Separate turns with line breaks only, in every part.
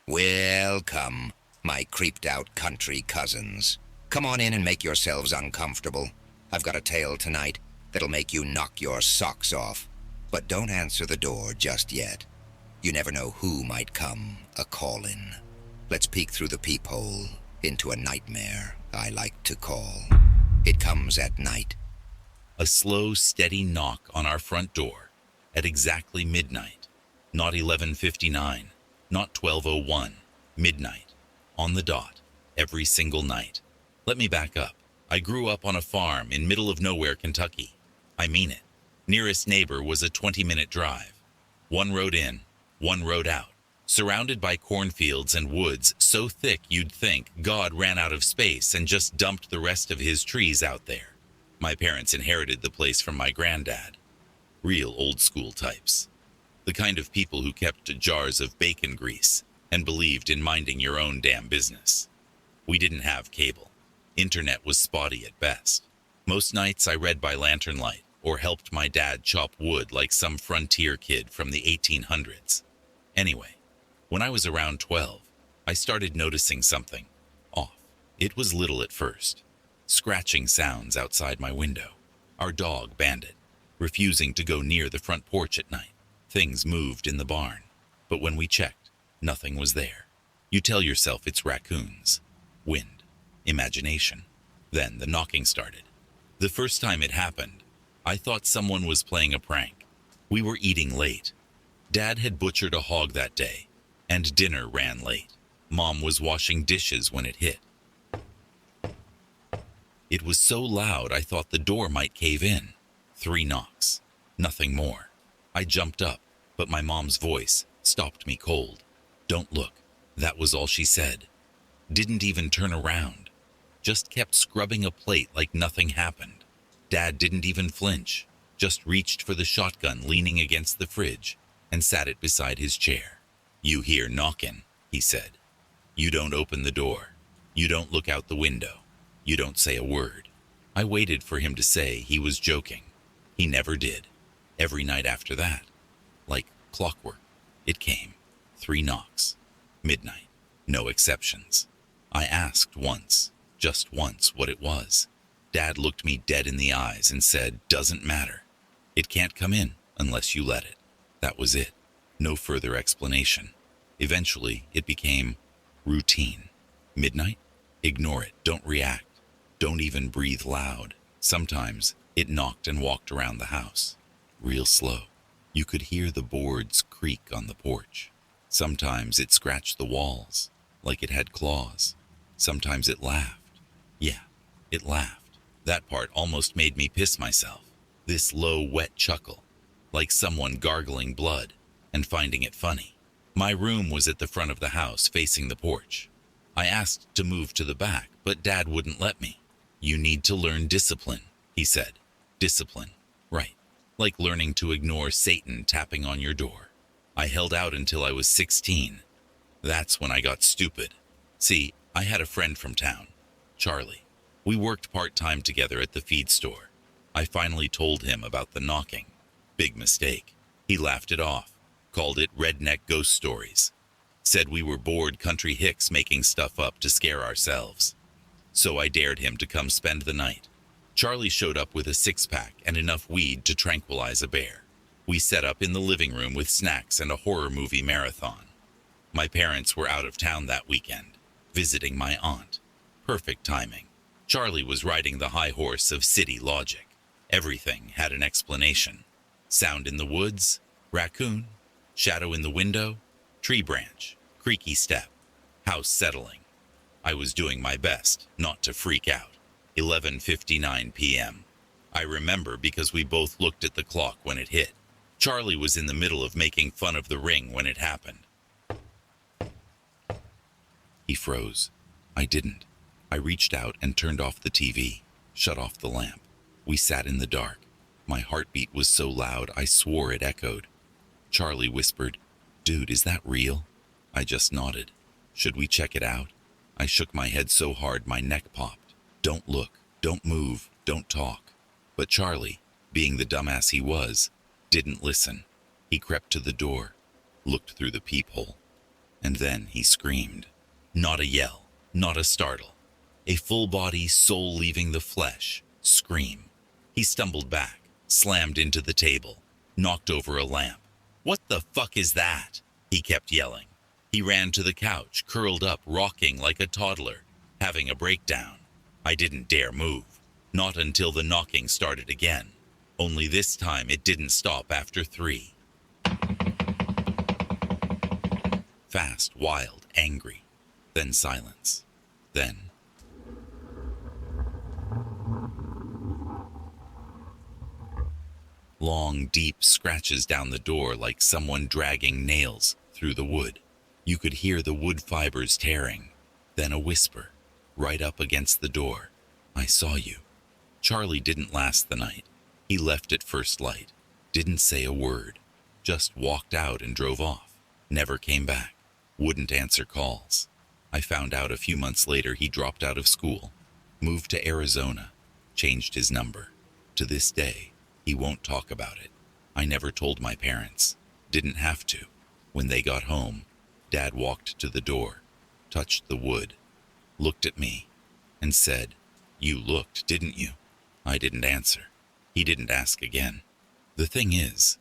Welcome, my creeped-out country cousins. Come on in and make yourselves uncomfortable. I've got a tale tonight that'll make you knock your socks off. But don't answer the door just yet. You never know who might come a-callin'. Let's peek through the peephole into a nightmare I like to call. It comes at night.
A slow, steady knock on our front door at exactly midnight. Not 11:59, not 12:01, midnight. On the dot, every single night. Let me back up. I grew up on a farm in middle of nowhere, Kentucky. I mean it. Nearest neighbor was a 20-minute drive. One road in, one road out. Surrounded by cornfields and woods so thick you'd think God ran out of space and just dumped the rest of his trees out there. My parents inherited the place from my granddad. Real old-school types. The kind of people who kept jars of bacon grease and believed in minding your own damn business. We didn't have cable. Internet was spotty at best. Most nights I read by lantern light or helped my dad chop wood like some frontier kid from the 1800s. Anyway, when I was around 12, I started noticing something off. It was little at first. Scratching sounds outside my window. Our dog, Bandit, refusing to go near the front porch at night. Things moved in the barn, but when we checked, nothing was there. You tell yourself it's raccoons, wind, imagination. Then the knocking started. The first time it happened, I thought someone was playing a prank. We were eating late. Dad had butchered a hog that day, and dinner ran late. Mom was washing dishes when it hit. It was so loud I thought the door might cave in. 3 knocks. Nothing more. I jumped up, but my mom's voice stopped me cold. "Don't look." That was all she said. Didn't even turn around. Just kept scrubbing a plate like nothing happened. Dad didn't even flinch. Just reached for the shotgun leaning against the fridge and sat it beside his chair. "You hear knockin'," he said. "You don't open the door. You don't look out the window. You don't say a word." I waited for him to say he was joking. He never did. Every night after that, like clockwork, it came. 3 knocks. Midnight. No exceptions. I asked once, just once, what it was. Dad looked me dead in the eyes and said, "Doesn't matter. It can't come in unless you let it." That was it. No further explanation. Eventually, it became routine. Midnight? Ignore it. Don't react. Don't even breathe loud. Sometimes it knocked and walked around the house. Real slow. You could hear the boards creak on the porch. Sometimes it scratched the walls, like it had claws. Sometimes it laughed. Yeah, it laughed. That part almost made me piss myself. This low, wet chuckle, like someone gargling blood and finding it funny. My room was at the front of the house, facing the porch. I asked to move to the back, but Dad wouldn't let me. "You need to learn discipline," he said. Discipline. Right. Like learning to ignore Satan tapping on your door. I held out until I was 16. That's when I got stupid. See, I had a friend from town, Charlie. We worked part-time together at the feed store. I finally told him about the knocking. Big mistake. He laughed it off, called it redneck ghost stories. Said we were bored country hicks making stuff up to scare ourselves. So I dared him to come spend the night. Charlie showed up with a 6-pack and enough weed to tranquilize a bear. We set up in the living room with snacks and a horror movie marathon. My parents were out of town that weekend, visiting my aunt. Perfect timing. Charlie was riding the high horse of city logic. Everything had an explanation. Sound in the woods, raccoon, shadow in the window, tree branch, creaky step, house settling. I was doing my best not to freak out. 11:59 p.m. I remember because we both looked at the clock when it hit. Charlie was in the middle of making fun of the ring when it happened. He froze. I didn't. I reached out and turned off the TV, shut off the lamp. We sat in the dark. My heartbeat was so loud I swore it echoed. Charlie whispered, "Dude, is that real?" I just nodded. "Should we check it out?" I shook my head so hard my neck popped. "Don't look, don't move, don't talk." But Charlie, being the dumbass he was, didn't listen. He crept to the door, looked through the peephole. And then he screamed. Not a yell, not a startle. A full-body, soul-leaving the flesh scream. He stumbled back, slammed into the table, knocked over a lamp. "What the fuck is that?" he kept yelling. He ran to the couch, curled up, rocking like a toddler, having a breakdown. I didn't dare move, not until the knocking started again. Only this time it didn't stop after 3. Fast, wild, angry. Then silence. Then long, deep scratches down the door like someone dragging nails through the wood. You could hear the wood fibers tearing. Then a whisper, right up against the door. "I saw you." Charlie didn't last the night. He left at first light. Didn't say a word. Just walked out and drove off. Never came back. Wouldn't answer calls. I found out a few months later he dropped out of school. Moved to Arizona. Changed his number. To this day, he won't talk about it. I never told my parents. Didn't have to. When they got home, Dad walked to the door, touched the wood, looked at me, and said, "You looked, didn't you?" I didn't answer. He didn't ask again. The thing is,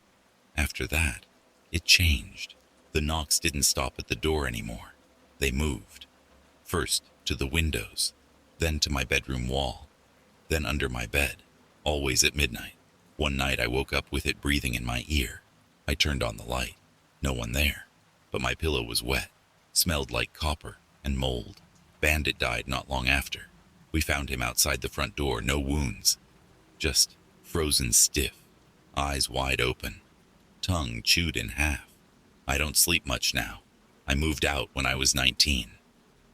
after that, it changed. The knocks didn't stop at the door anymore. They moved. First to the windows, then to my bedroom wall, then under my bed, always at midnight. One night I woke up with it breathing in my ear. I turned on the light. No one there. But my pillow was wet, smelled like copper and mold. Bandit died not long after. We found him outside the front door, no wounds. Just frozen stiff, eyes wide open, tongue chewed in half. I don't sleep much now. I moved out when I was 19.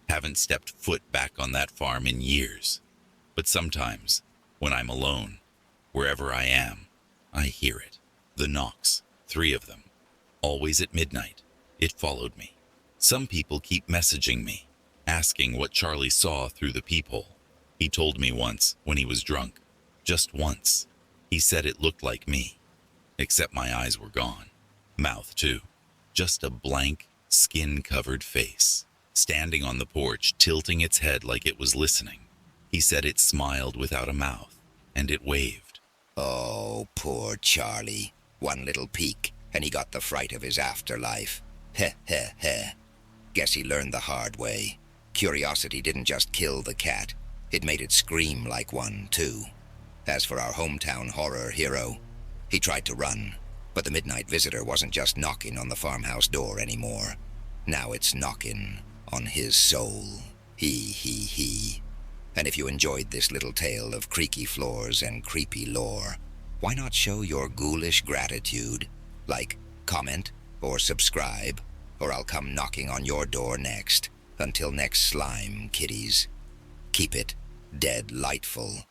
Haven't stepped foot back on that farm in years. But sometimes, when I'm alone, wherever I am, I hear it. The knocks, 3 of them, always at midnight. It followed me. Some people keep messaging me, asking what Charlie saw through the peephole. He told me once when he was drunk. Just once. He said it looked like me. Except my eyes were gone. Mouth too. Just a blank, skin-covered face. Standing on the porch, tilting its head like it was listening. He said it smiled without a mouth, and it waved.
Oh, poor Charlie. One little peek, and he got the fright of his afterlife. Heh, heh, heh. Guess he learned the hard way. Curiosity didn't just kill the cat. It made it scream like one, too. As for our hometown horror hero, he tried to run, but the midnight visitor wasn't just knocking on the farmhouse door anymore. Now it's knocking on his soul. He. And if you enjoyed this little tale of creaky floors and creepy lore, why not show your ghoulish gratitude? Like, comment, or subscribe, or I'll come knocking on your door next. Until next slime, kiddies. Keep it dead lightful.